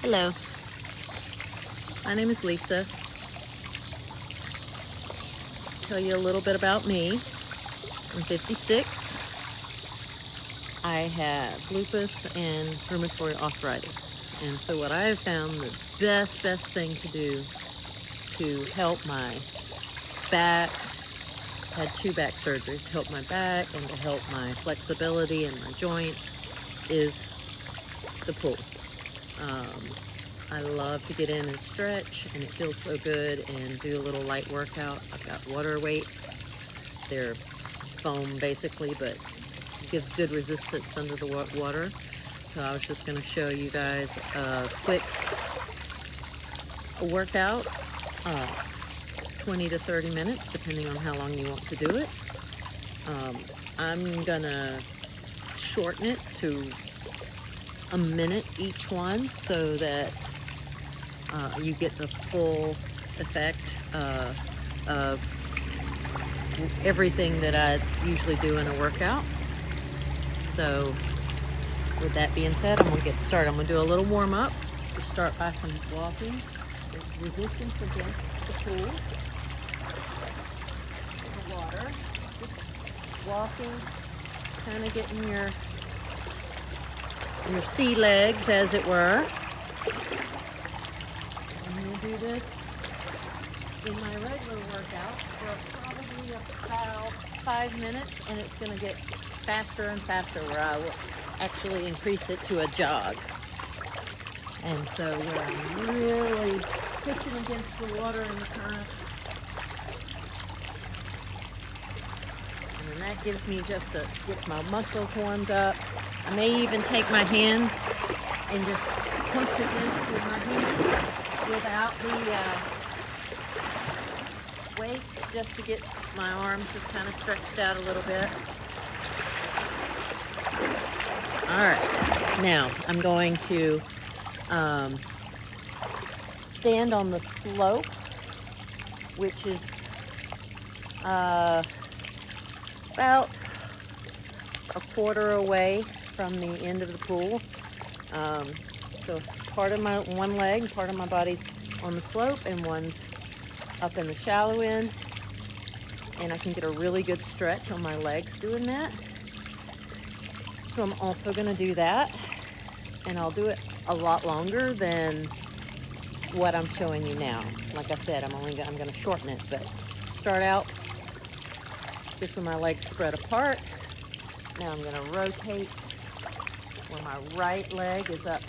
Hello, my name is Lisa. Tell you a little bit about me. I'm 56. I have lupus and rheumatoid arthritis. And so what I have found the best thing to do to help my back, had 2 back surgeries, to help my back and to help my flexibility and my joints is the pool. I love to get in and stretch, and it feels so good, and do a little light workout. I've got water weights. They're foam basically, but gives good resistance under the water. So I was just going to show you guys a quick workout, 20 to 30 minutes, depending on how long you want to do it. I'm going to shorten it to a minute each one so that you get the full effect of everything that I usually do in a workout. So with that being said, I'm going to get started. I'm going to do a little warm up. Just start by some walking. There's resistance against the pool, the water. Just walking, kind of getting your sea legs, as it were. I'm going to do this in my regular workout for probably about 5 minutes, and it's going to get faster and faster, where I will actually increase it to a jog. And so where I'm really pushing against the water and the current, and then that gives me gets my muscles warmed up. I may even take my hands and just push against with my hands without the weights, just to get my arms just kind of stretched out a little bit. All right, now I'm going to stand on the slope, which is about a quarter away from the end of the pool. So part of one leg, part of my body's on the slope, and one's up in the shallow end. And I can get a really good stretch on my legs doing that. So I'm also going to do that, and I'll do it a lot longer than what I'm showing you now. Like I said, I'm going to shorten it, but start out just with my legs spread apart. Now I'm going to rotate where my right leg is up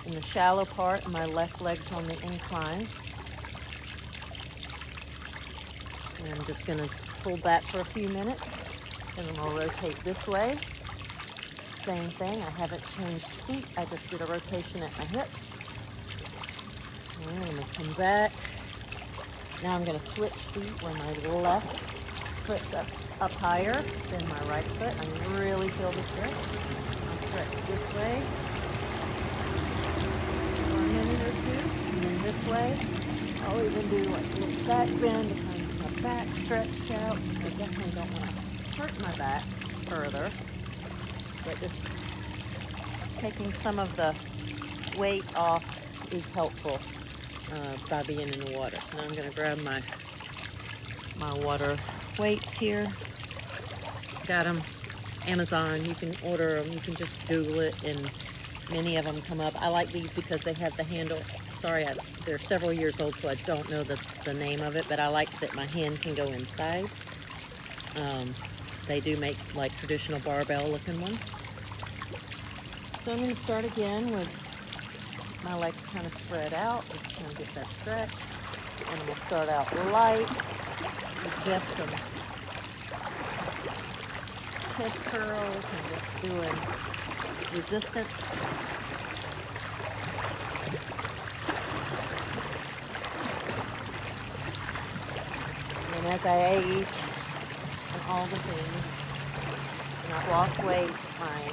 in the shallow part and my left leg's on the incline. And I'm just going to pull back for a few minutes, and then I'll rotate this way. Same thing, I haven't changed feet, I just did a rotation at my hips. And I'm going to come back. Now I'm going to switch feet where my left foot's up higher than my right foot. I really feel the stretch. I'll stretch this way for a minute or two, and then this way. I'll even do like a little back bend to kind of get my back stretched out. I definitely don't want to hurt my back further, but just taking some of the weight off is helpful by being in the water. So now I'm going to grab my water weights here. Got them Amazon. You can order them. You can just Google it, and many of them come up. I like these because they have the handle. Sorry, they're several years old, so I don't know the name of it, but I like that my hand can go inside. They do make like traditional barbell looking ones. So I'm going to start again with my legs kind of spread out, just trying to get that stretch. And I'm going to start out light with just some chest curls and just doing resistance. And as I age and all the things, and I've lost weight, my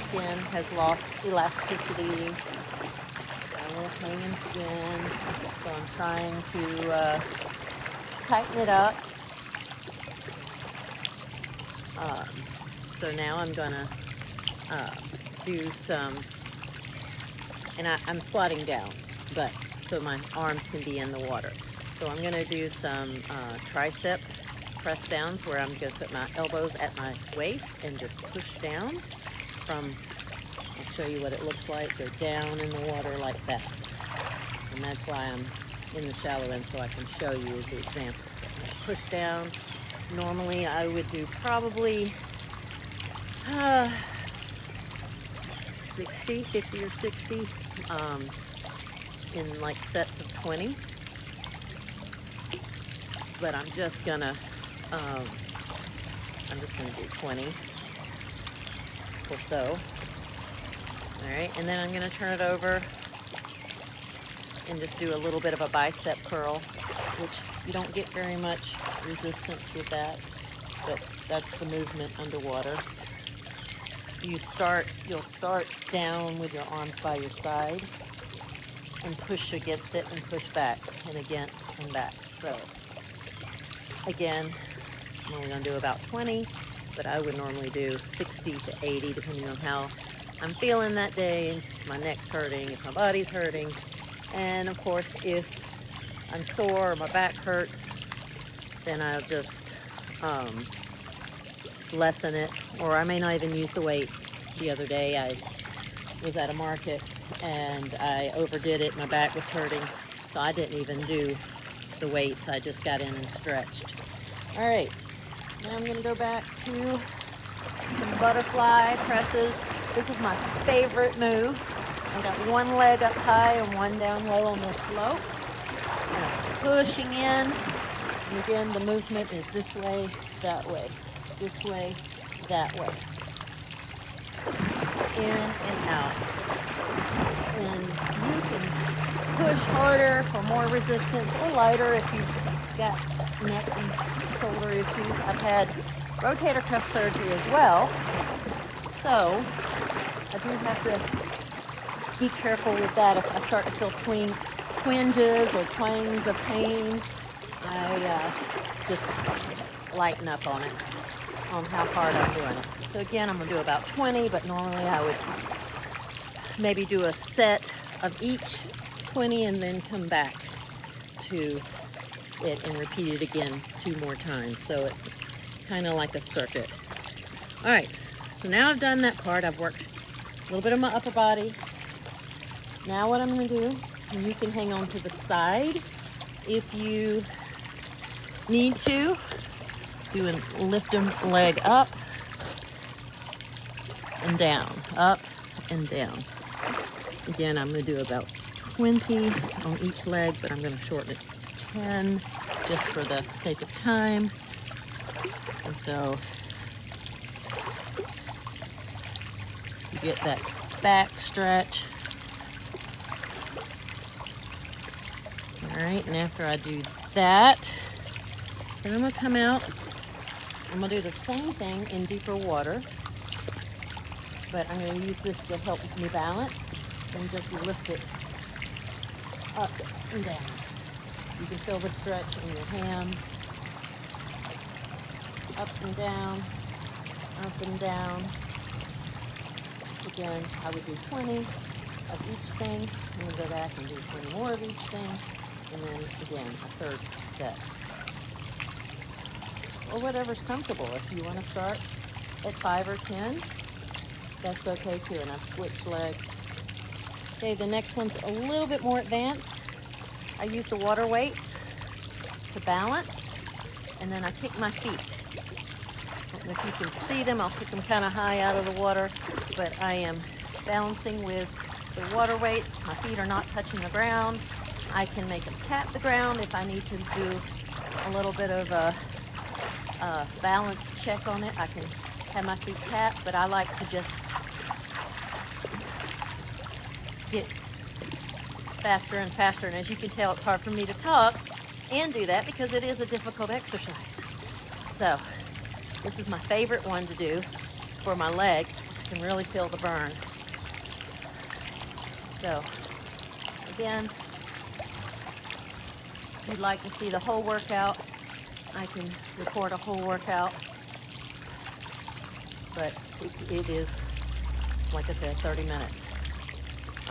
skin has lost elasticity. My little hands again. So I'm trying to tighten it up. So now I'm gonna do some and I'm squatting down, but so my arms can be in the water. So I'm gonna do some tricep press downs where I'm gonna put my elbows at my waist and just push down from, I'll show you what it looks like, go down in the water like that. And that's why I'm in the shallow end, so I can show you the example. So I'm gonna push down. Normally I would do probably 50 or 60 in like sets of 20. But I'm just gonna do 20 or so. All right, and then I'm gonna turn it over and just do a little bit of a bicep curl, which you don't get very much resistance with that, but that's the movement underwater. You'll start down with your arms by your side and push against it and push back and against and back. So again, I'm only gonna do about 20, but I would normally do 60 to 80 depending on how I'm feeling that day, if my neck's hurting, if my body's hurting. And of course, if I'm sore or my back hurts, then I'll just lessen it, or I may not even use the weights. The other day I was at a market and I overdid it, my back was hurting, so I didn't even do the weights. I just got in and stretched. All right, now I'm gonna go back to some butterfly presses. This is my favorite move. I got one leg up high and one down low on the slope. And I'm pushing in. And again, the movement is this way, that way, this way, that way. In and out. And you can push harder for more resistance, or lighter if you've got neck and shoulder issues. I've had rotator cuff surgery as well, so I do have to be careful with that. If I start to feel twinges or twangs of pain, I just lighten up on it, on how hard I'm doing it. So again, I'm gonna do about 20, but normally I would maybe do a set of each 20 and then come back to it and repeat it again 2 more times. So it's kind of like a circuit. All right, so now I've done that part. I've worked a little bit of my upper body. Now what I'm gonna do, and you can hang on to the side if you need to, do and lift them leg up and down, up and down. Again, I'm gonna do about 20 on each leg, but I'm gonna shorten it to 10 just for the sake of time. And so you get that back stretch. All right, and after I do that, then I'm gonna come out. I'm gonna do the same thing in deeper water, but I'm gonna use this to help me balance and just lift it up and down. You can feel the stretch in your hands. Up and down, up and down. Again, I would do 20 of each thing, and then go back and do 20 more of each thing, and then again, a third set. Or whatever's comfortable. If you want to start at 5 or 10, that's okay too, and I've switched legs. Okay, the next one's a little bit more advanced. I use the water weights to balance, and then I kick my feet. I don't know if you can see them, I'll put them kind of high out of the water, but I am balancing with the water weights. My feet are not touching the ground. I can make them tap the ground if I need to do a little bit of a balance check on it. I can have my feet tap, but I like to just get faster and faster. And as you can tell, it's hard for me to talk and do that because it is a difficult exercise. So this is my favorite one to do for my legs because I can really feel the burn. So again, if you'd like to see the whole workout, I can record a whole workout, but it is, like I said, 30 minutes.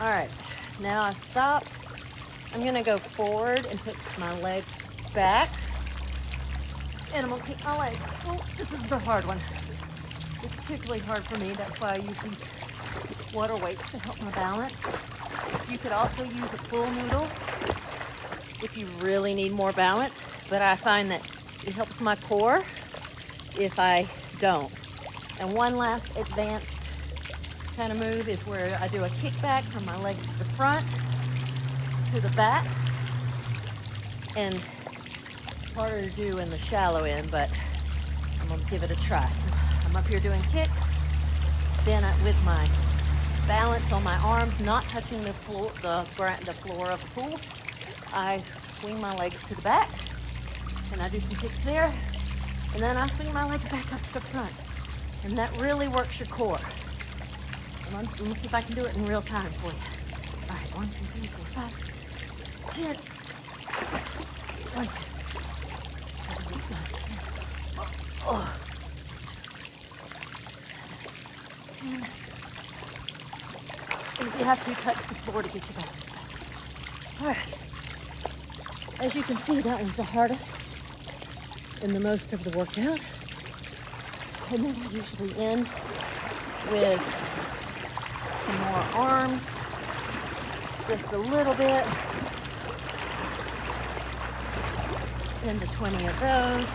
All right. Now I've stopped. I'm gonna go forward and put my legs back. And I'm gonna kick my legs. Oh, this is the hard one. It's particularly hard for me. That's why I use these water weights to help my balance. You could also use a pool noodle if you really need more balance, but I find that it helps my core if I don't. And one last advanced kind of move is where I do a kickback from my legs to the front to the back, and harder to do in the shallow end, but I'm gonna give it a try. So I'm up here doing kicks, then with my balance on my arms, not touching the floor, the floor of the pool, I swing my legs to the back, and I do some kicks there, and then I swing my legs back up to the front, and that really works your core. Let me see if I can do it in real time for you. All right, 1, 2, 3, 4, 5, 6, 10. 1, 2, 3, 4, 5, 10. Oh. 10. And if you have to, touch the floor to get your balance back. All right. As you can see, that was the hardest and the most of the workout. And then I usually end with some more arms, just a little bit. 10 to 20 of those.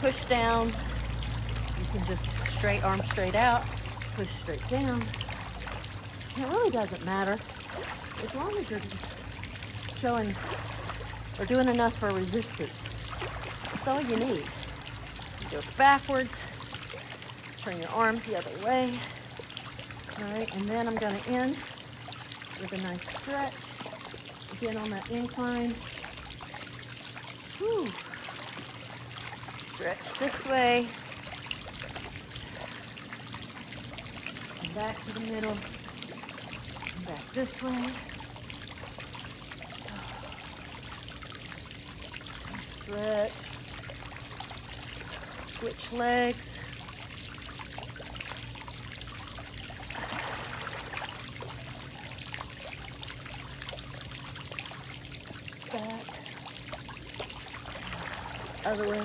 Push downs. You can just straight arm straight out, push straight down. It really doesn't matter as long as you're showing or doing enough for resistance. That's all you need. You go backwards, turn your arms the other way. All right, and then I'm going to end with a nice stretch. Again on that incline. Whew. Stretch this way. And back to the middle. And back this way. And stretch. Switch legs. Back. Other way.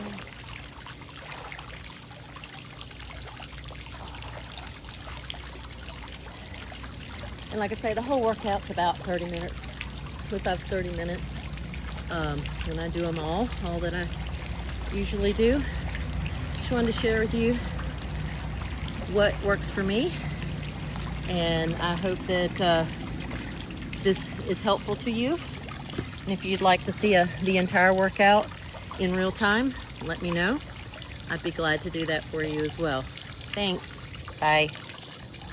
And like I say, the whole workout's about 30 minutes, 25, 30 minutes. And I do them all that I usually do. Just wanted to share with you what works for me. And I hope that this is helpful to you. And if you'd like to see the entire workout in real time, let me know. I'd be glad to do that for you as well. Thanks. Bye.